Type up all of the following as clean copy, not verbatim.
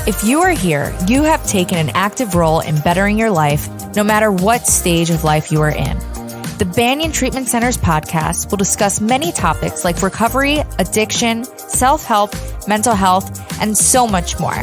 If you are here, you have taken an active role in bettering your life, no matter what stage of life you are in. The Banyan Treatment Center's podcast will discuss many topics like recovery, addiction, self-help, mental health, and so much more.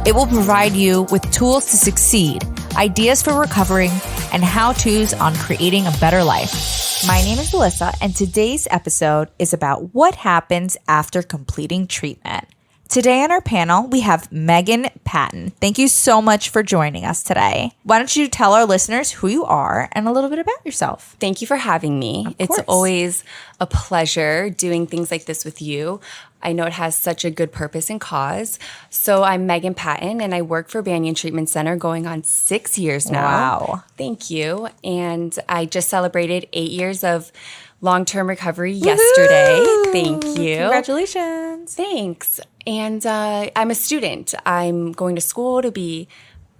It will provide you with tools to succeed, ideas for recovering, and how-tos on creating a better life. My name is Alyssa, and today's episode is about what happens after completing treatment. Today on our panel, we have Patton. Thank you so much for joining us today. Why don't you tell our listeners who you are and a little bit about yourself? Thank you for having me. It's always a pleasure doing things like this with you. I know it has such a good purpose and cause. So I'm Patton, and I work for Banyan Treatment Center going on 6 years now. Wow. Thank you. And I just celebrated 8 years of long-term recovery yesterday. Thank you. Congratulations. Thanks. And I'm a student. I'm going to school to be,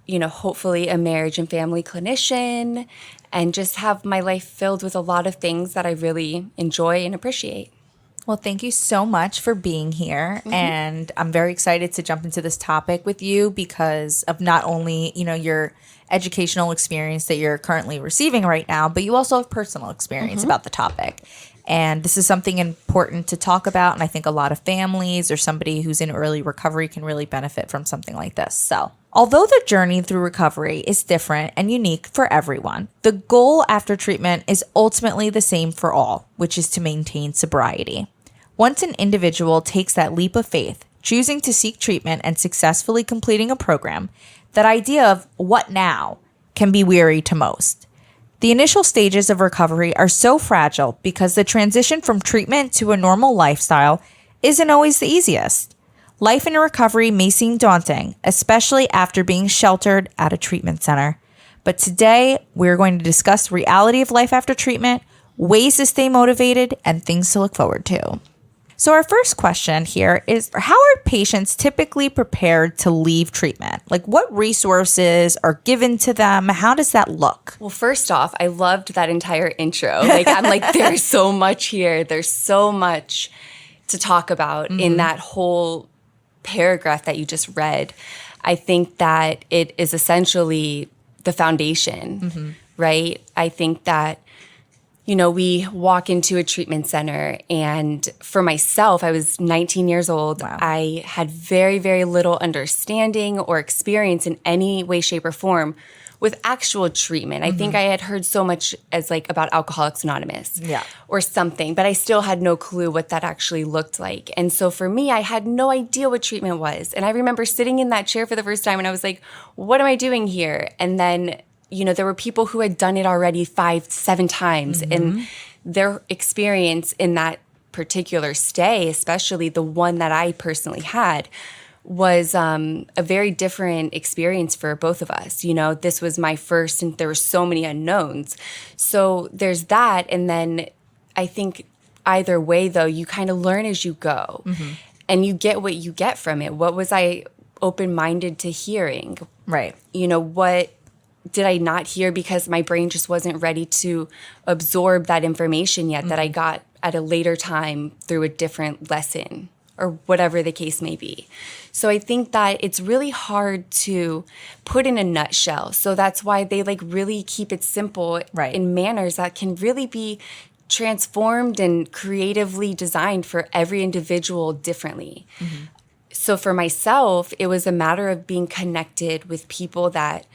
hopefully a marriage and family clinician and just have my life filled with a lot of things that I really enjoy and appreciate. Well, thank you so much for being here. Mm-hmm. And I'm very excited to jump into this topic with you because of not only, your educational experience that you're currently receiving right now, but you also have personal experience about the topic. And this is something important to talk about. And I think a lot of families or somebody who's in early recovery can really benefit from something like this. So, although the journey through recovery is different and unique for everyone, the goal after treatment is ultimately the same for all, which is to maintain sobriety. Once an individual takes that leap of faith, choosing to seek treatment and successfully completing a program, that idea of what now can be weary to most. The initial stages of recovery are so fragile because the transition from treatment to a normal lifestyle isn't always the easiest. Life in recovery may seem daunting, especially after being sheltered at a treatment center. But today, we're going to discuss the reality of life after treatment, ways to stay motivated, and things to look forward to. So our first question here is, how are patients typically prepared to leave treatment? Like, what resources are given to them? How does that look? Well, first off, I loved that entire intro. I'm like, there's so much here. There's so much to talk about in that whole paragraph that you just read. I think that it is essentially the foundation, right? I think that we walk into a treatment center, and for myself, I was 19 years old. Wow. I had very, very little understanding or experience in any way, shape, or form with actual treatment. I think I had heard so much as about Alcoholics Anonymous or something, but I still had no clue what that actually looked like. And so for me, I had no idea what treatment was. And I remember sitting in that chair for the first time, and I was like, what am I doing here? And then there were people who had done it already 5-7 times, and their experience in that particular stay, especially the one that I personally had, was a very different experience for both of us. This was my first, and there were so many unknowns. So there's that, and then I think either way, though, you kind of learn as you go, and you get what you get from it. What was I open-minded to hearing? Right. What did I not hear because my brain just wasn't ready to absorb that information yet that I got at a later time through a different lesson or whatever the case may be. So I think that it's really hard to put in a nutshell. So that's why they really keep it simple in manners that can really be transformed and creatively designed for every individual differently. So for myself, it was a matter of being connected with people that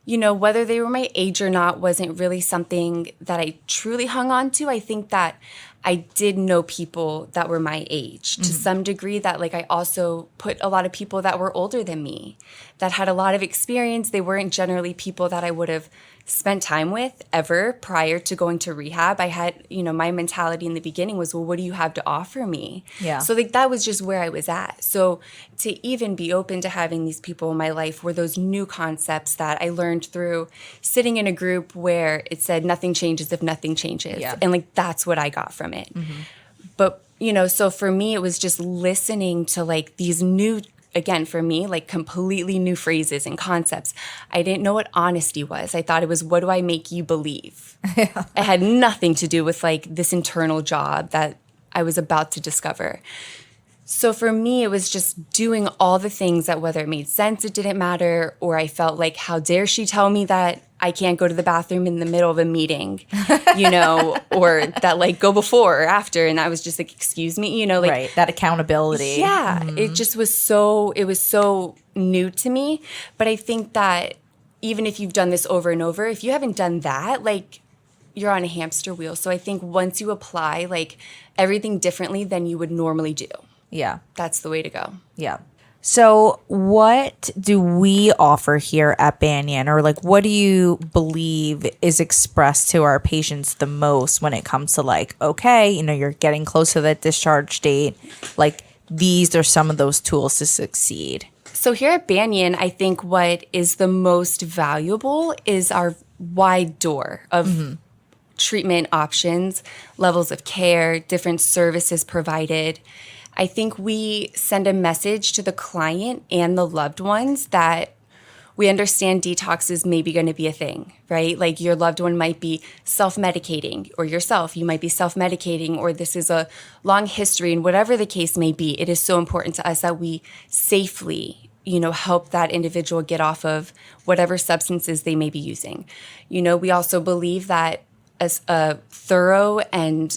whether they were my age or not wasn't really something that I truly hung on to. I think that I did know people that were my age to some degree, that I also put a lot of people that were older than me, that had a lot of experience. They weren't generally people that I would have spent time with ever prior to going to rehab. I had, my mentality in the beginning was, well, what do you have to offer me? Yeah. So that was just where I was at. So to even be open to having these people in my life were those new concepts that I learned through sitting in a group where it said nothing changes if nothing changes. Yeah. And that's what I got from it. But, so for me, it was just listening to these new, again, for me, completely new phrases and concepts. I didn't know what honesty was. I thought it was, what do I make you believe? It had nothing to do with this internal job that I was about to discover. So for me, it was just doing all the things that whether it made sense, it didn't matter, or I felt like, how dare she tell me that I can't go to the bathroom in the middle of a meeting, or that like go before or after. And I was just like, excuse me, like right. That accountability. Yeah, it just was it was so new to me. But I think that even if you've done this over and over, if you haven't done that, like you're on a hamster wheel. So I think once you apply like everything differently than you would normally do, yeah, that's the way to go. Yeah. So what do we offer here at Banyan, or like what do you believe is expressed to our patients the most when it comes to like, okay, you're getting close to that discharge date, like these are some of those tools to succeed? So here at Banyan, I think what is the most valuable is our wide door of treatment options, levels of care, different services provided. I think we send a message to the client and the loved ones that we understand detox is maybe going to be a thing, right? Like your loved one might be self-medicating, or yourself, you might be self-medicating, or this is a long history, and whatever the case may be, it is so important to us that we safely, help that individual get off of whatever substances they may be using. We also believe that as a thorough and,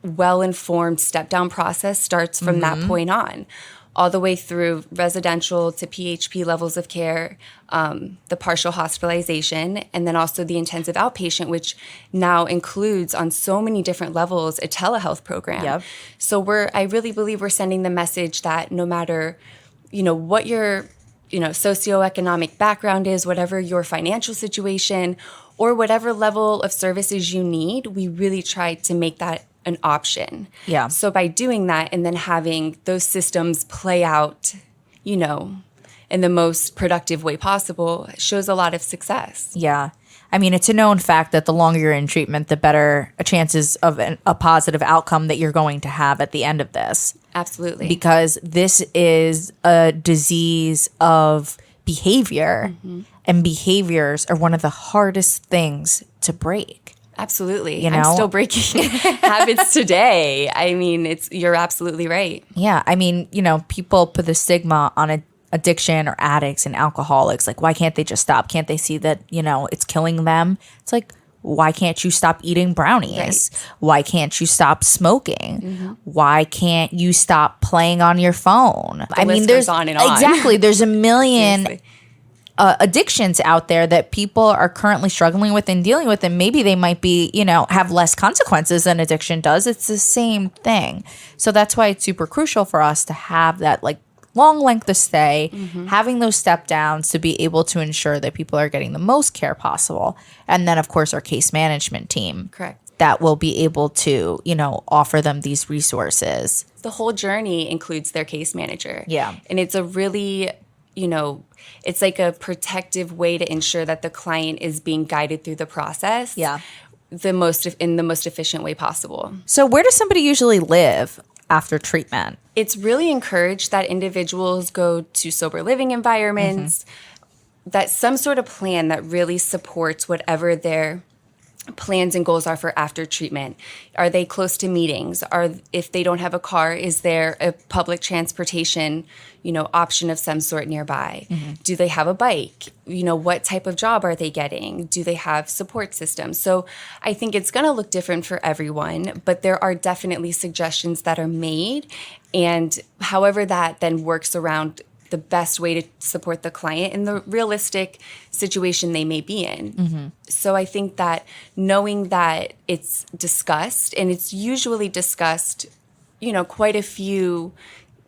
well-informed step-down process starts from that point on, all the way through residential to PHP levels of care, the partial hospitalization, and then also the intensive outpatient, which now includes on so many different levels a telehealth program. Yep. So I really believe we're sending the message that no matter, what your, socioeconomic background is, whatever your financial situation, or whatever level of services you need, we really try to make that an option. Yeah. So by doing that and then having those systems play out, in the most productive way possible, shows a lot of success. Yeah. I mean, it's a known fact that the longer you're in treatment, the better chances of a positive outcome that you're going to have at the end of this. Absolutely. Because this is a disease of behavior, and behaviors are one of the hardest things to break. Absolutely. I'm still breaking habits today. I mean, you're absolutely right. Yeah. I mean, people put the stigma on addiction or addicts and alcoholics. Like, why can't they just stop? Can't they see that, it's killing them? It's like, why can't you stop eating brownies? Right. Why can't you stop smoking? Why can't you stop playing on your phone? The list goes on and on. Exactly. There's a million addictions out there that people are currently struggling with and dealing with, and maybe they might be, have less consequences than addiction does. It's the same thing. So that's why it's super crucial for us to have that like long length of stay, having those step downs to be able to ensure that people are getting the most care possible. And then of course our case management team. Correct. That will be able to, offer them these resources. The whole journey includes their case manager. Yeah. And it's a really, it's like a protective way to ensure that the client is being guided through the process. Yeah. In the most efficient way possible. So where does somebody usually live after treatment? It's really encouraged that individuals go to sober living environments, that some sort of plan that really supports whatever their plans and goals are for after treatment. Are they close to meetings? If they don't have a car, is there a public transportation, option of some sort nearby? Do they have a bike? What type of job are they getting? Do they have support systems? So I think it's going to look different for everyone, but there are definitely suggestions that are made. And however that then works around the best way to support the client in the realistic situation they may be in. So I think that knowing that it's discussed, and it's usually discussed, quite a few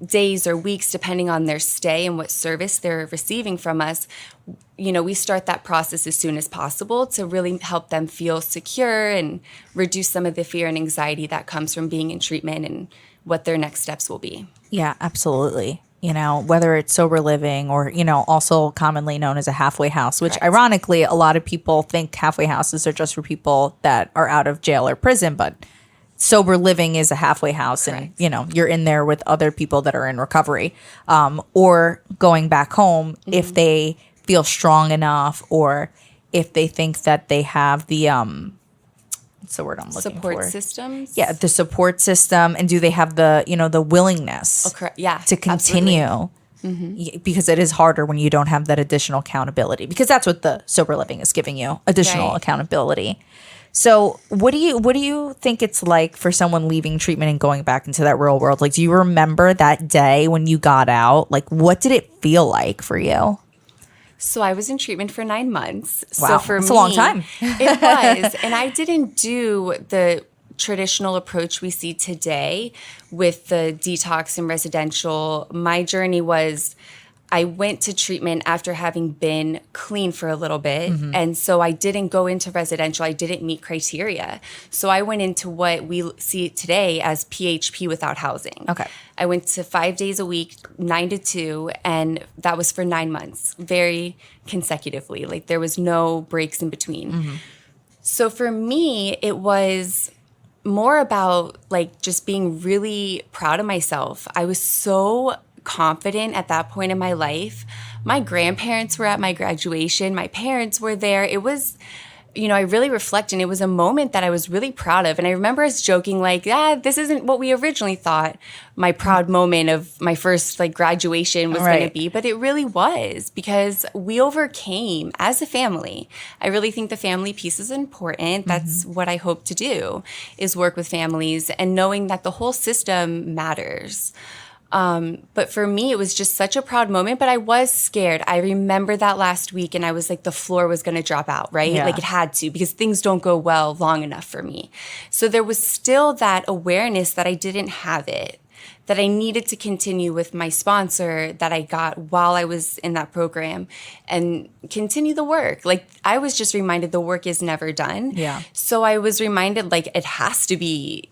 days or weeks, depending on their stay and what service they're receiving from us, we start that process as soon as possible to really help them feel secure and reduce some of the fear and anxiety that comes from being in treatment and what their next steps will be. Yeah, absolutely. Whether it's sober living or, also commonly known as a halfway house, which ironically, a lot of people think halfway houses are just for people that are out of jail or prison, but sober living is a halfway house. And, you're in there with other people that are in recovery, or going back home if they feel strong enough, or if they think that they have the what's the word I'm looking Support for? systems? Yeah, the support system, and do they have the, the willingness to continue? Because it is harder when you don't have that additional accountability, because that's what the sober living is giving you, additional accountability. So what do you think it's like for someone leaving treatment and going back into that real world? Like, do you remember that day when you got out? Like, what did it feel like for you? So I was in treatment for 9 months. Wow, so for that's me, a long time. It was. And I didn't do the traditional approach we see today with the detox and residential. My journey was, I went to treatment after having been clean for a little bit. And so I didn't go into residential. I didn't meet criteria. So I went into what we see today as PHP without housing. Okay. I went to 5 days a week, 9 to 2, and that was for 9 months, very consecutively. Like, there was no breaks in between. So for me, it was more about like just being really proud of myself. I was so confident at that point in my life. My grandparents were at my graduation. My parents were there. It was, I really reflect, and it was a moment that I was really proud of. And I remember us joking like, this isn't what we originally thought my proud moment of my first like graduation was going to be. But it really was, because we overcame as a family. I really think the family piece is important. That's what I hope to do, is work with families and knowing that the whole system matters. But for me, it was just such a proud moment, but I was scared. I remember that last week, and I was like, the floor was going to drop out, right? Yeah. Like, it had to, because things don't go well long enough for me. So there was still that awareness that I didn't have it, that I needed to continue with my sponsor that I got while I was in that program and continue the work. Like, I was just reminded the work is never done. Yeah. So I was reminded, like, it has to be,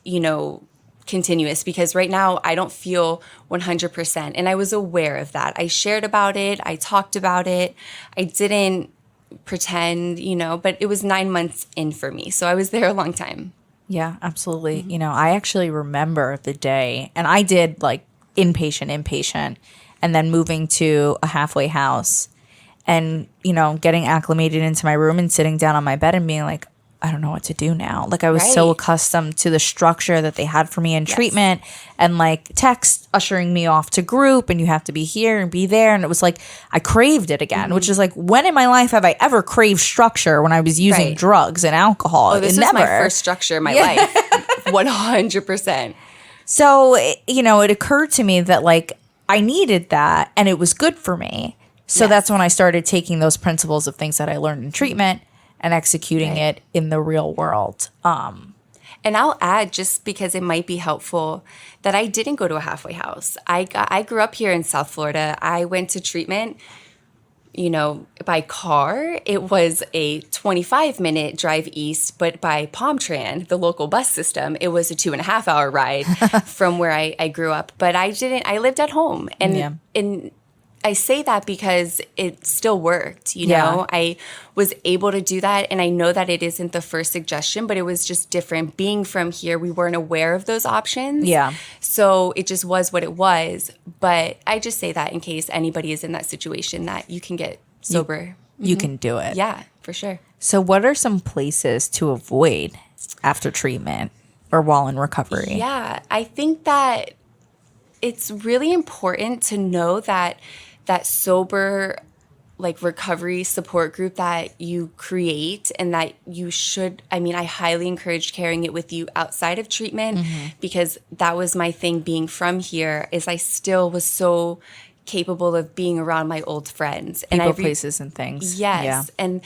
continuous, because right now I don't feel 100%. And I was aware of that. I shared about it. I talked about it. I didn't pretend, but it was 9 months in for me. So I was there a long time. Yeah, absolutely. I actually remember the day, and I did like inpatient, and then moving to a halfway house and, getting acclimated into my room and sitting down on my bed and being like, I don't know what to do now. Like, I was so accustomed to the structure that they had for me in treatment, and like text ushering me off to group, and you have to be here and be there. And it was like, I craved it again, which is like, when in my life have I ever craved structure when I was using drugs and alcohol? Oh, this was my first structure in my life. 100%. So, it occurred to me that like I needed that, and it was good for me. So that's when I started taking those principles of things that I learned in treatment and executing it in the real world. And I'll add, just because it might be helpful, that I didn't go to a halfway house. I grew up here in South Florida. I went to treatment, by car. It was a 25-minute drive east, but by PalmTran, the local bus system, it was a 2.5-hour ride from where I grew up. But I lived at home. And I say that because it still worked, I was able to do that. And I know that it isn't the first suggestion, but it was just different. Being from here, we weren't aware of those options. Yeah. So it just was what it was. But I just say that in case anybody is in that situation, that you can get sober. You can do it. Yeah, for sure. So what are some places to avoid after treatment or while in recovery? Yeah, I think that it's really important to know that sober like recovery support group that you create, and that you should, I highly encourage carrying it with you outside of treatment, because that was my thing being from here, is I still was so capable of being around my old friends. People, places, and things. Yes. Yeah. And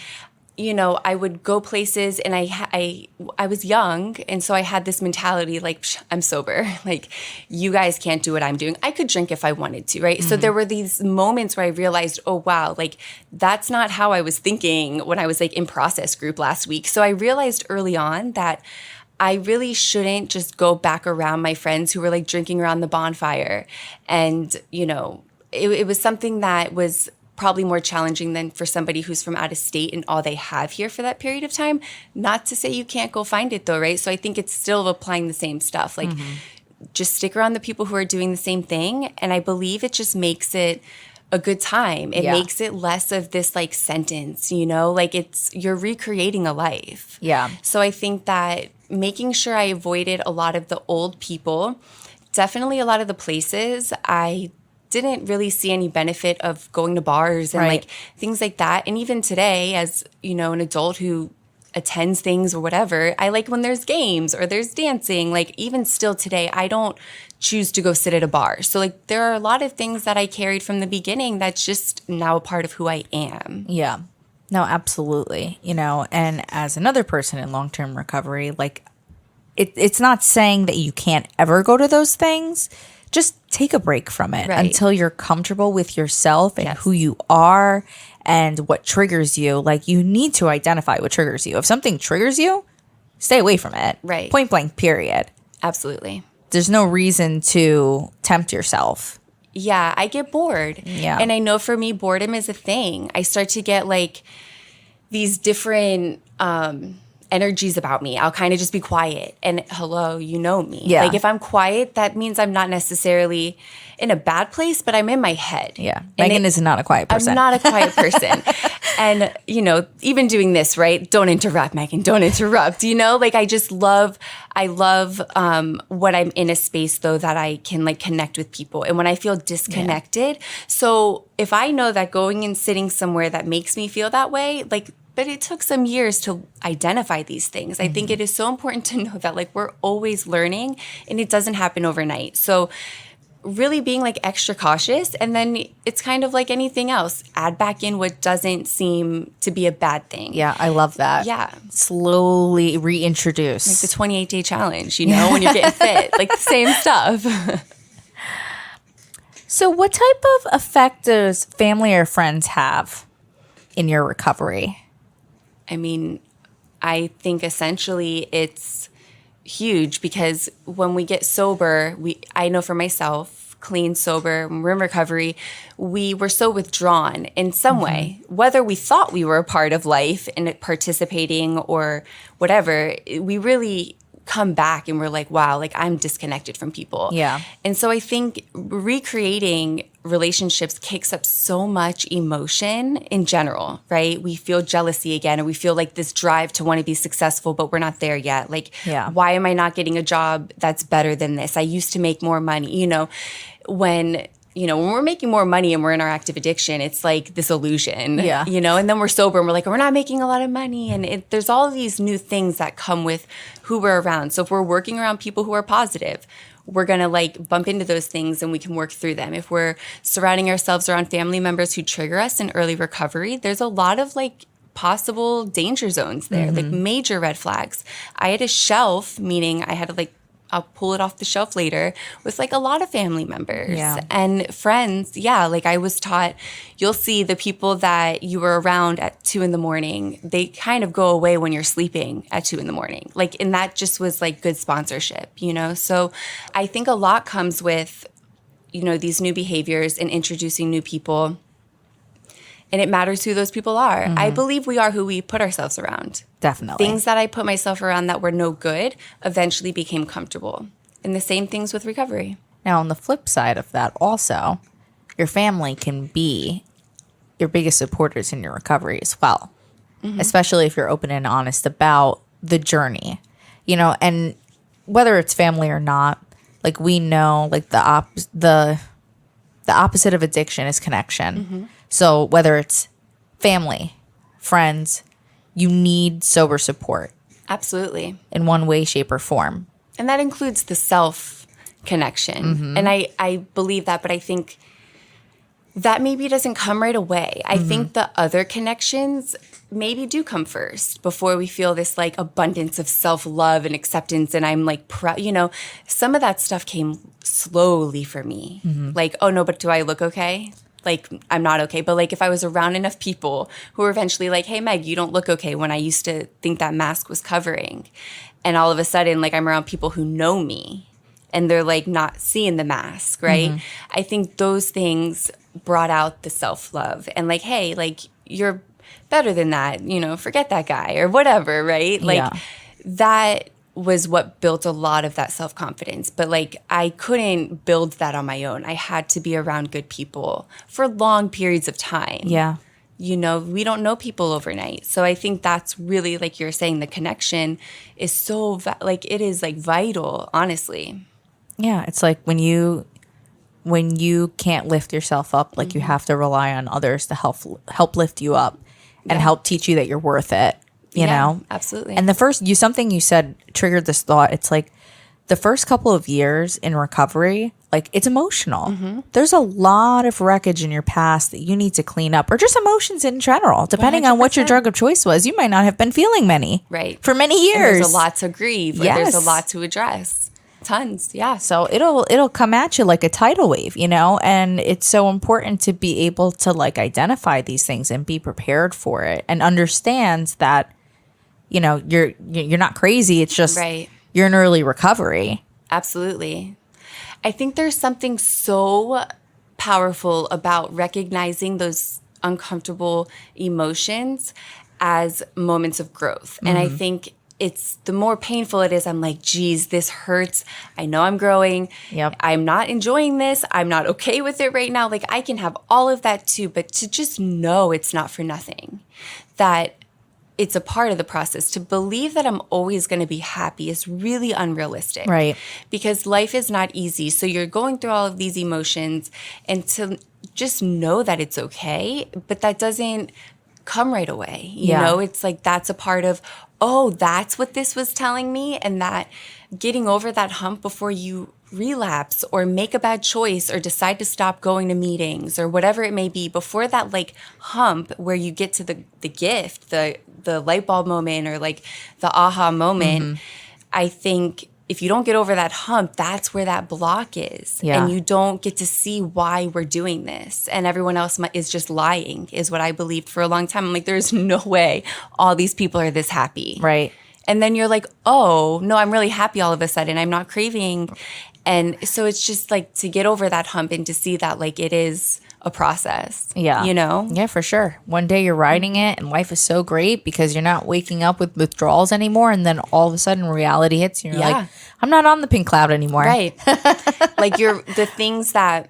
I would go places, and I was young, and so I had this mentality like, I'm sober. Like, you guys can't do what I'm doing. I could drink if I wanted to, right? So there were these moments where I realized, oh, wow, like, that's not how I was thinking when I was like in process group last week. So I realized early on that I really shouldn't just go back around my friends who were like drinking around the bonfire. And, it was something that was probably more challenging than for somebody who's from out of state and all they have here for that period of time. Not to say you can't go find it though, right? So I think it's still applying the same stuff. Like, just stick around the people who are doing the same thing. And I believe it just makes it a good time. It Yeah. makes it less of this like sentence, you know, like you're recreating a life. Yeah. So I think that making sure I avoided a lot of the old people, definitely a lot of the places I didn't really see any benefit of going to bars and Right. like things like that. And even today, as you know, an adult who attends things or whatever, I like when there's games or there's dancing. Like even still today, I don't choose to go sit at a bar. So like there are a lot of things that I carried from the beginning that's just now a part of who I am. Yeah. No, absolutely. You know, and as another person in long-term recovery, like it's not saying that you can't ever go to those things. Just take a break from it Right. until you're comfortable with yourself and Yes. who you are and what triggers you. Like you need to identify what triggers you. If something triggers you, stay away from it. Right. Point blank, period. Absolutely. There's no reason to tempt yourself. Yeah, I get bored. Yeah. And I know for me, boredom is a thing. I start to get like these different energies about me. I'll kind of just be quiet. And hello, you know me. Yeah. Like if I'm quiet, that means I'm not necessarily in a bad place, but I'm in my head. Yeah. And Megan is not a quiet person. I'm not a quiet person. And, you know, even doing this, right? Don't interrupt, Megan. Don't interrupt. You know, like I love when I'm in a space though that I can like connect with people. And when I feel disconnected. So if I know that going and sitting somewhere that makes me feel that way, like, but it took some years to identify these things. I think it is so important to know that like we're always learning and it doesn't happen overnight. So really being like extra cautious, and then it's kind of like anything else, add back in what doesn't seem to be a bad thing. Yeah, I love that. Yeah. Slowly reintroduce. Like the 28-day challenge, you know, when you're getting fit, like the same stuff. So what type of effect does family or friends have in your recovery? I mean, I think essentially it's huge because when we get sober, I know for myself, clean, sober, when we're in recovery, we were so withdrawn in some way, whether we thought we were a part of life and participating or whatever, we really come back and we're like, wow, like I'm disconnected from people. Yeah. And so I think recreating relationships kicks up so much emotion in general, right? We feel jealousy again, or we feel like this drive to want to be successful, but we're not there yet. Like, why am I not getting a job that's better than this? I used to make more money, when we're making more money and we're in our active addiction, it's like this illusion, and then we're sober and we're like, we're not making a lot of money. And there's all these new things that come with who we're around. So if we're working around people who are positive, we're going to like bump into those things and we can work through them. If we're surrounding ourselves around family members who trigger us in early recovery, there's a lot of like possible danger zones there, like major red flags. I had a shelf, meaning I had to like, I'll pull it off the shelf later, with like a lot of family members and friends. Yeah, like I was taught, you'll see the people that you were around at 2 a.m, they kind of go away when you're sleeping at 2 a.m. Like, and that just was like good sponsorship, So I think a lot comes with, these new behaviors and introducing new people. And it matters who those people are. I believe we are who we put ourselves around. Definitely. Things that I put myself around that were no good eventually became comfortable. And the same things with recovery. Now, on the flip side of that also, your family can be your biggest supporters in your recovery as well. Especially if you're open and honest about the journey. And whether it's family or not, like we know like the opposite of addiction is connection. So whether it's family, friends, you need sober support. Absolutely. In one way, shape, or form. And that includes the self connection. And I believe that, but I think that maybe doesn't come right away. I think the other connections maybe do come first before we feel this like abundance of self-love and acceptance. And I'm like, some of that stuff came slowly for me. Like, oh no, but do I look okay? Like, I'm not okay. But like, if I was around enough people who were eventually like, hey, Meg, you don't look okay, when I used to think that mask was covering. And all of a sudden, like, I'm around people who know me and they're like not seeing the mask, right? I think those things brought out the self-love and like, hey, like, you're better than that, forget that guy or whatever, right? Like that was what built a lot of that self-confidence. But like, I couldn't build that on my own. I had to be around good people for long periods of time. Yeah. You know, we don't know people overnight. So I think that's really, like you're saying, the connection is so, it is like vital, honestly. Yeah. It's like when you can't lift yourself up, like you have to rely on others to help lift you up and help teach you that you're worth it. You know? Absolutely. And something you said triggered this thought. It's like the first couple of years in recovery, like it's emotional. There's a lot of wreckage in your past that you need to clean up, or just emotions in general, depending on what your 100%. drug of choice was. You might not have been feeling many for many years. And there's a lot to grieve. Or Yes. There's a lot to address. Tons. Yeah. So it'll come at you like a tidal wave, you know, and it's so important to be able to like identify these things and be prepared for it and understand that, you know, you're not crazy. It's just you're in early recovery. Absolutely. I think there's something so powerful about recognizing those uncomfortable emotions as moments of growth. And I think it's the more painful it is, I'm like, geez, this hurts. I know I'm growing. Yep. I'm not enjoying this. I'm not okay with it right now. Like, I can have all of that too, but to just know it's not for nothing, that it's a part of the process. To believe that I'm always going to be happy is really unrealistic. Right. Because life is not easy. So you're going through all of these emotions, and to just know that it's okay, but that doesn't come right away. You know, it's like that's a part of, oh, that's what this was telling me. And that getting over that hump before you relapse or make a bad choice or decide to stop going to meetings or whatever it may be, before that like hump where you get to the gift, the light bulb moment or like the aha moment, I think if you don't get over that hump, that's where that block is. Yeah. And you don't get to see why we're doing this. And everyone else is just lying, is what I believed for a long time. I'm like, there's no way all these people are this happy. Right. And then you're like, oh, no, I'm really happy all of a sudden. I'm not craving. And so it's just like to get over that hump and to see that like it is a process. Yeah. You know? Yeah, for sure. One day you're riding it and life is so great because you're not waking up with withdrawals anymore. And then all of a sudden reality hits and you're like, I'm not on the pink cloud anymore. Right. Like the things that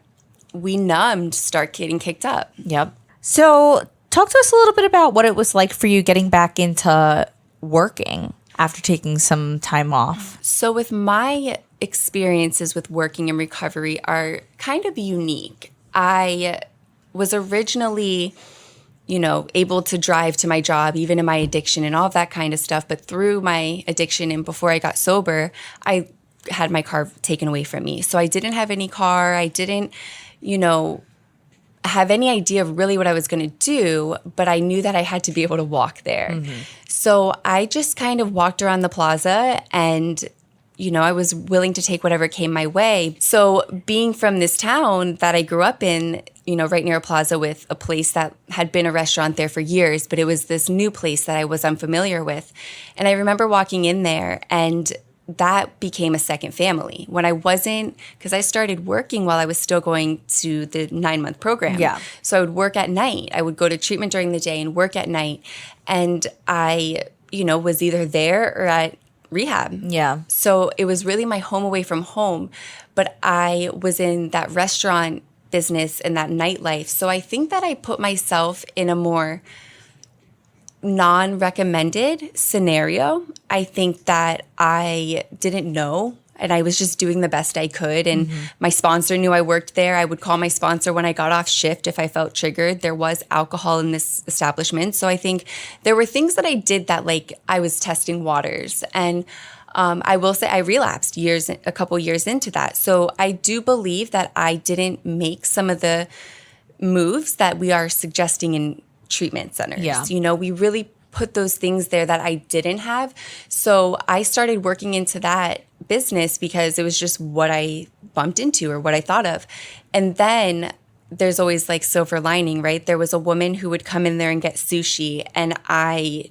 we numbed start getting kicked up. Yep. So talk to us a little bit about what it was like for you getting back into working after taking some time off. So with my experiences with working in recovery are kind of unique. I was originally, you know, able to drive to my job, even in my addiction and all of that kind of stuff. But through my addiction and before I got sober, I had my car taken away from me. So I didn't have any car. I didn't, you know, have any idea of really what I was going to do, but I knew that I had to be able to walk there. So I just kind of walked around the plaza and, you know, I was willing to take whatever came my way. So being from this town that I grew up in, you know, right near a plaza with a place that had been a restaurant there for years, but it was this new place that I was unfamiliar with. And I remember walking in there and that became a second family when I wasn't, because I started working while I was still going to the 9-month program. Yeah. So I would work at night. I would go to treatment during the day and work at night. And I, you know, was either there or at rehab. Yeah. So it was really my home away from home. But I was in that restaurant business and that nightlife. So I think that I put myself in a more non-recommended scenario. I think that I didn't know and I was just doing the best I could. And my sponsor knew I worked there. I would call my sponsor when I got off shift if I felt triggered. There was alcohol in this establishment. So I think there were things that I did that like I was testing waters. And I will say I relapsed a couple years into that. So I do believe that I didn't make some of the moves that we are suggesting in treatment centers. Yeah. You know, we really put those things there that I didn't have. So I started working into that business because it was just what I bumped into or what I thought of. And then there's always like silver lining, right? There was a woman who would come in there and get sushi, and I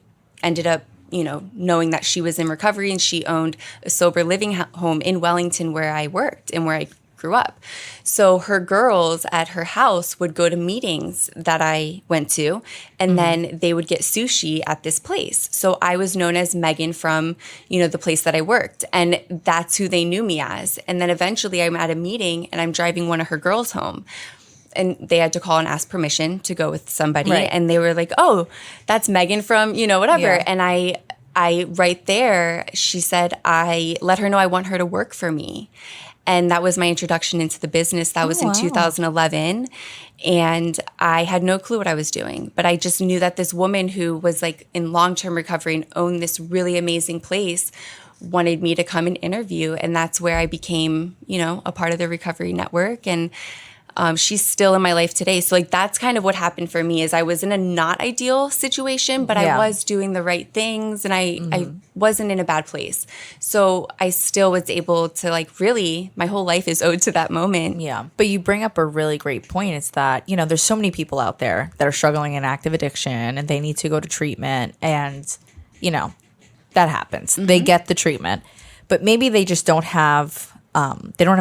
ended up, you know, knowing that she was in recovery and she owned a sober living home in Wellington where I worked and where I grew up. So her girls at her house would go to meetings that I went to, and then they would get sushi at this place. So I was known as Megan from, the place that I worked, and that's who they knew me as. And then eventually I'm at a meeting and I'm driving one of her girls home. And they had to call and ask permission to go with somebody. Right. And they were like, oh, that's Megan from, whatever. Yeah. And I right there, she said, I let her know I want her to work for me. And that was my introduction into the business. That was in 2011. And I had no clue what I was doing. But I just knew that this woman who was like in long-term recovery and owned this really amazing place wanted me to come and interview. And that's where I became, a part of the recovery network. And she's still in my life today. So like that's kind of what happened for me is I was in a not ideal situation, but I was doing the right things and I wasn't in a bad place. So I still was able to like really, my whole life is owed to that moment. Yeah. But you bring up a really great point. It's that, there's so many people out there that are struggling in active addiction and they need to go to treatment and, that happens. They get the treatment, but maybe they just don't have,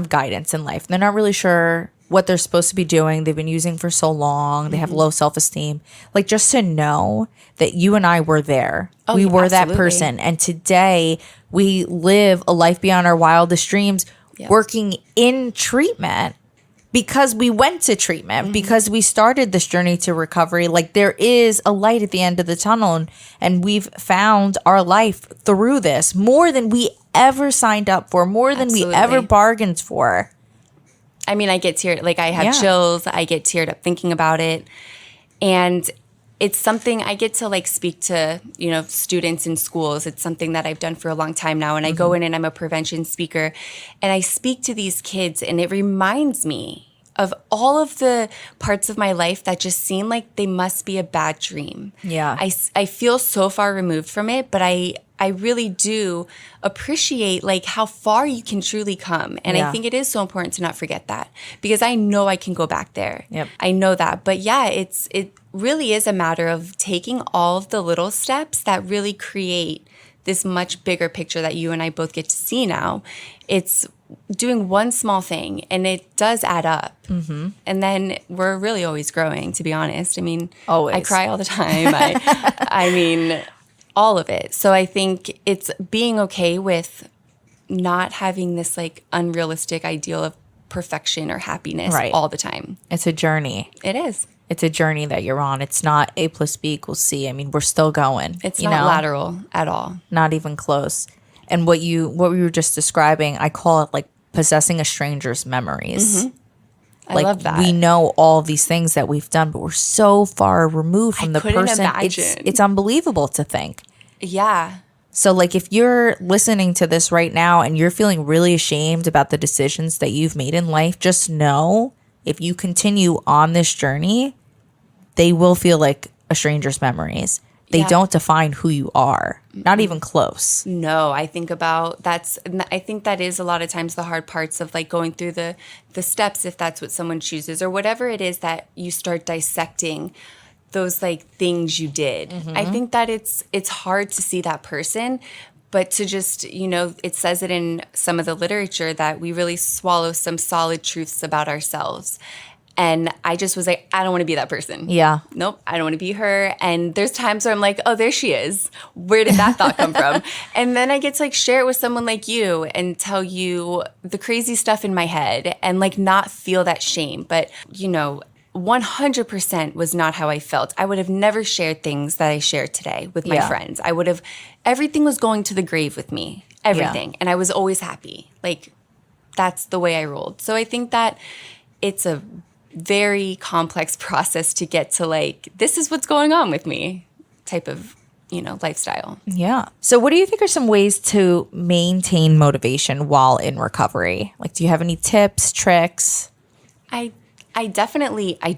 guidance in life. They're not really sure what they're supposed to be doing. They've been using for so long. They have low self-esteem. Like just to know that you and I were there. We were that person. And today we live a life beyond our wildest dreams working in treatment because we went to treatment, because we started this journey to recovery. Like there is a light at the end of the tunnel and we've found our life through this more than we ever signed up for, more than we ever bargained for. I mean, I get teared, like I have chills, I get teared up thinking about it. And it's something I get to like speak to, students in schools. It's something that I've done for a long time now. And I go in and I'm a prevention speaker and I speak to these kids and it reminds me of all of the parts of my life that just seem like they must be a bad dream. Yeah. I feel so far removed from it, but I really do appreciate like how far you can truly come. And I think it is so important to not forget that because I know I can go back there. Yep. I know that. But yeah, it really is a matter of taking all of the little steps that really create this much bigger picture that you and I both get to see now. It's doing one small thing and it does add up. And then we're really always growing, to be honest. I mean, always. I cry all the time. I mean, all of it. So I think it's being okay with not having this like unrealistic ideal of perfection or happiness all the time. It's a journey. It is. It's a journey that you're on. It's not A plus B equals C. I mean, we're still going. It's not lateral at all. Not even close. And what we were just describing, I call it like possessing a stranger's memories. I love that. We know all these things that we've done, but we're so far removed from the person. It's unbelievable to think. Yeah. So like if you're listening to this right now and you're feeling really ashamed about the decisions that you've made in life, just know if you continue on this journey, they will feel like a stranger's memories. They don't define who you are, not even close. No, I think that is a lot of times the hard parts of like going through the steps, if that's what someone chooses or whatever it is that you start dissecting those like things you did. I think that it's hard to see that person, but to just, it says it in some of the literature that we really swallow some solid truths about ourselves. And I just was like, I don't want to be that person. Yeah. Nope, I don't want to be her. And there's times where I'm like, oh, there she is. Where did that thought come from? And then I get to like share it with someone like you and tell you the crazy stuff in my head and like not feel that shame. But, 100% was not how I felt. I would have never shared things that I shared today with my friends. Everything was going to the grave with me. Everything. And I was always happy. Like, that's the way I rolled. So I think that it's a very complex process to get to like, this is what's going on with me type of, lifestyle. Yeah. So what do you think are some ways to maintain motivation while in recovery? Like, do you have any tips, tricks? I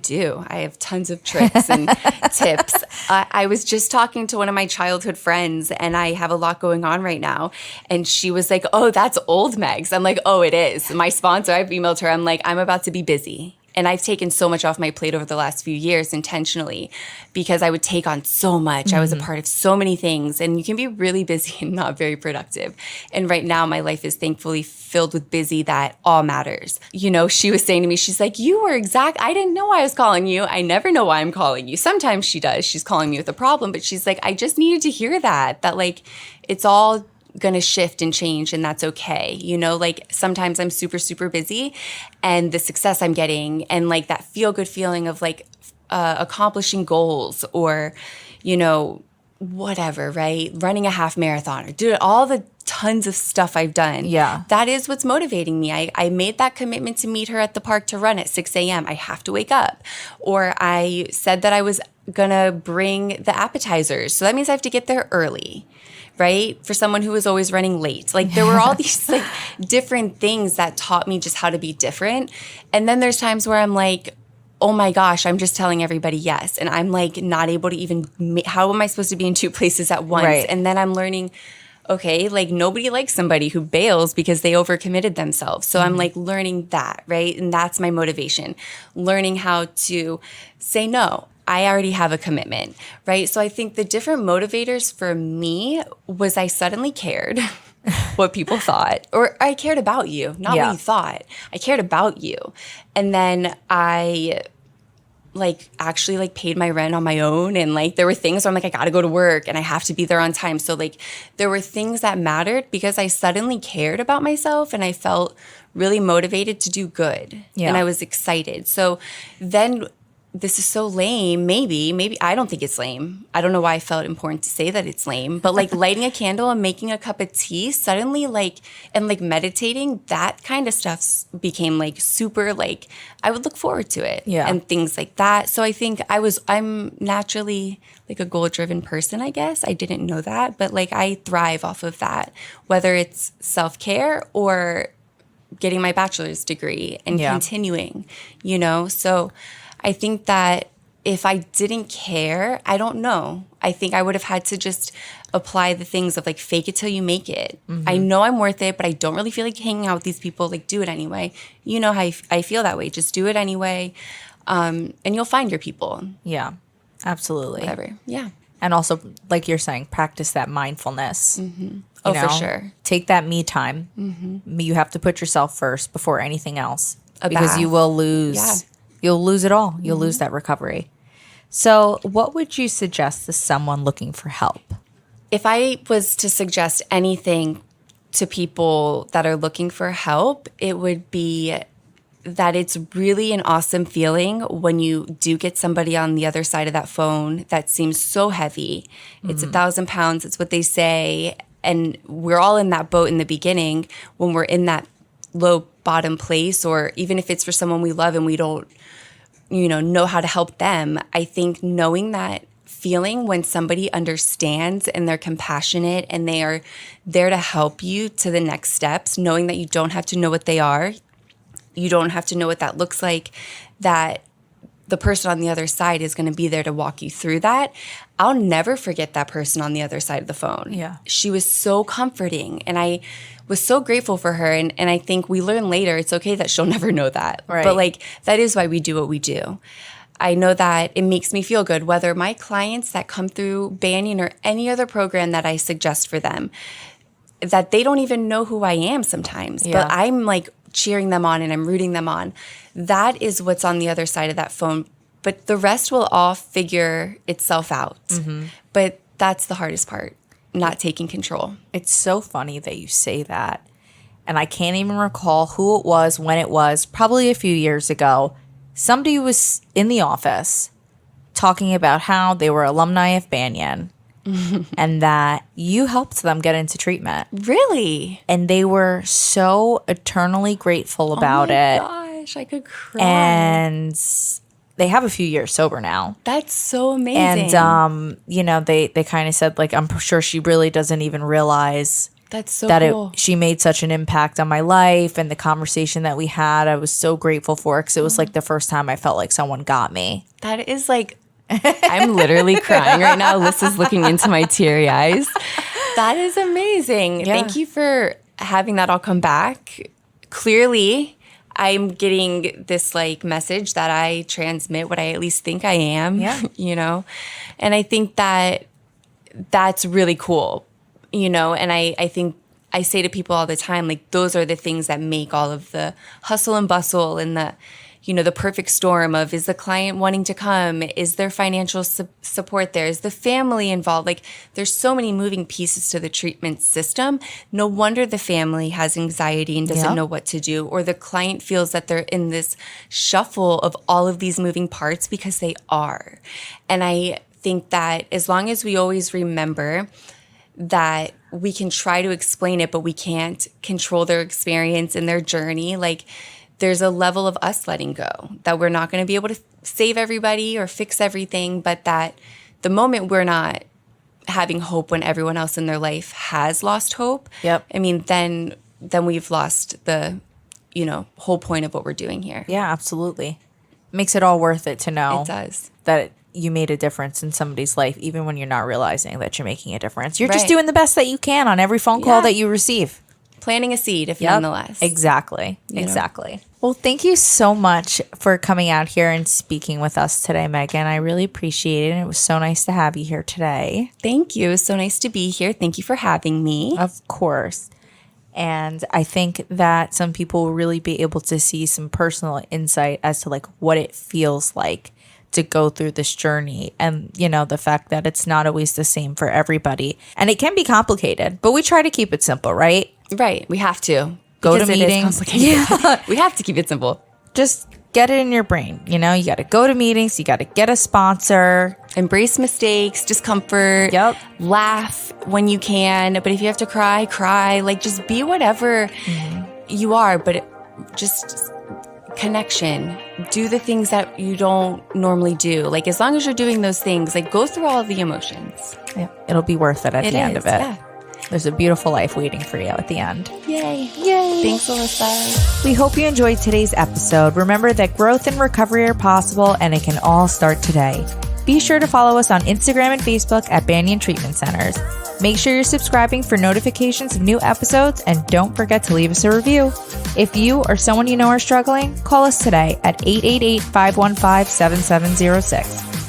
do. I have tons of tricks and tips. I was just talking to one of my childhood friends and I have a lot going on right now. And she was like, oh, that's old, Megs. I'm like, oh, it is. My sponsor, I've emailed her. I'm like, I'm about to be busy. And I've taken so much off my plate over the last few years intentionally because I would take on so much. I was a part of so many things, and you can be really busy and not very productive. And right now my life is thankfully filled with busy that all matters. You know, she was saying to me, she's like, you were I didn't know why I was calling you. I never know why I'm calling you. Sometimes she does. She's calling me with a problem, but she's like, I just needed to hear that like it's all going to shift and change, and that's okay. You know, like sometimes I'm super, super busy, and the success I'm getting and like that feel good feeling of like accomplishing goals or, you know, whatever, right? Running a half marathon or doing all the tons of stuff I've done. Yeah. That is what's motivating me. I made that commitment to meet her at the park to run at 6 a.m. I have to wake up. Or I said that I was going to bring the appetizers. So that means I have to get there early. Right? For someone who was always running late. Like there were all these like different things that taught me just how to be different. And then there's times where I'm like, oh my gosh, I'm just telling everybody yes. And I'm like not able to even, how am I supposed to be in two places at once? Right. And then I'm learning, okay, like nobody likes somebody who bails because they overcommitted themselves. So I'm like learning that, right? And that's my motivation. Learning how to say no. I already have a commitment, right? So I think the different motivators for me was I suddenly cared what people thought, or I cared about you, not what you thought. I cared about you. And then I like actually like paid my rent on my own. And like there were things where I'm like, I gotta go to work and I have to be there on time. So like there were things that mattered because I suddenly cared about myself and I felt really motivated to do good. And I was excited. So then this is so lame. Maybe I don't think it's lame. I don't know why I felt important to say that it's lame, but like lighting a candle and making a cup of tea suddenly like, and like meditating, that kind of stuff became like super like, I would look forward to it and things like that. So I think I'm naturally like a goal-driven person, I guess. I didn't know that, but like I thrive off of that, whether it's self-care or getting my bachelor's degree and continuing, you know? So I think that if I didn't care, I don't know. I think I would have had to just apply the things of like fake it till you make it. I know I'm worth it, but I don't really feel like hanging out with these people. Like do it anyway. You know how I feel that way. Just do it anyway. And you'll find your people. Yeah, absolutely. Whatever. Yeah. And also, like you're saying, practice that mindfulness. Oh, for sure. Take that me time. You have to put yourself first before anything else. Because bath. you will lose. Yeah. You'll lose it all. You'll lose that recovery. So what would you suggest to someone looking for help? If I was to suggest anything to people that are looking for help, it would be that it's really an awesome feeling when you do get somebody on the other side of that phone that seems so heavy. It's 1,000 pounds. It's what they say. And we're all in that boat in the beginning when we're in that low bottom place, or even if it's for someone we love and we don't, know how to help them. I think knowing that feeling when somebody understands and they're compassionate and they are there to help you to the next steps, knowing that you don't have to know what they are, you don't have to know what that looks like, that the person on the other side is going to be there to walk you through that. I'll never forget that person on the other side of the phone. Yeah. She was so comforting, and I was so grateful for her. And I think we learn later, it's okay that she'll never know that. Right. But like, that is why we do what we do. I know that it makes me feel good, whether my clients that come through Banyan or any other program that I suggest for them, that they don't even know who I am sometimes, but I'm like cheering them on and I'm rooting them on. That is what's on the other side of that phone. But the rest will all figure itself out. But that's the hardest part, not taking control. It's so funny that you say that. And I can't even recall who it was, when it was, probably a few years ago. Somebody was in the office talking about how they were alumni of Banyan and that you helped them get into treatment. Really? And they were so eternally grateful about it. Oh my gosh, I could cry. And they have a few years sober now. That's so amazing. And, they kind of said, like, I'm sure she really doesn't even realize that's so that cool. she made such an impact on my life, and the conversation that we had, I was so grateful for, because it was like the first time I felt like someone got me. That is like, I'm literally crying right now. Liz is looking into my teary eyes. That is amazing. Yeah. Thank you for having that all come back. Clearly, I'm getting this like message that I transmit what I at least think I am, you know? And I think that that's really cool, you know? And I think I say to people all the time, like, those are the things that make all of the hustle and bustle and the, you know, the perfect storm of, is the client wanting to come? Is there financial support there? Is the family involved? Like, there's so many moving pieces to the treatment system. No wonder the family has anxiety and doesn't know what to do, or the client feels that they're in this shuffle of all of these moving parts, because they are. And I think that as long as we always remember that we can try to explain it, but we can't control their experience and their journey, like, there's a level of us letting go, that we're not going to be able to save everybody or fix everything, but that the moment we're not having hope when everyone else in their life has lost hope, I mean, then we've lost the, you know, whole point of what we're doing here. Yeah, absolutely. Makes it all worth it to know. It does. That you made a difference in somebody's life, even when you're not realizing that you're making a difference. You're just doing the best that you can on every phone call that you receive. Planting a seed, if nonetheless. Exactly. Exactly. Well, thank you so much for coming out here and speaking with us today, Megan. I really appreciate it. It was so nice to have you here today. Thank you. It was so nice to be here. Thank you for having me. Of course. And I think that some people will really be able to see some personal insight as to like what it feels like to go through this journey, and, you know, the fact that it's not always the same for everybody. And it can be complicated, but we try to keep it simple, right? Right. We have to. Go to meetings. Yeah. We have to keep it simple. Just get it in your brain. You know, you got to go to meetings. You got to get a sponsor. Embrace mistakes, discomfort. Laugh when you can. But if you have to cry, cry. Like, just be whatever you are. But just connection. Do the things that you don't normally do. Like, as long as you're doing those things, like, go through all of the emotions. Yeah. It'll be worth it at the end of it. Yeah. There's a beautiful life waiting for you at the end. Yay. Yay. Thanks, Alyssa. We hope you enjoyed today's episode. Remember that growth and recovery are possible, and it can all start today. Be sure to follow us on Instagram and Facebook at Banyan Treatment Centers. Make sure you're subscribing for notifications of new episodes, and don't forget to leave us a review. If you or someone you know are struggling, call us today at 888-515-7706.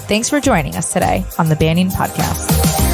Thanks for joining us today on the Banyan Podcast.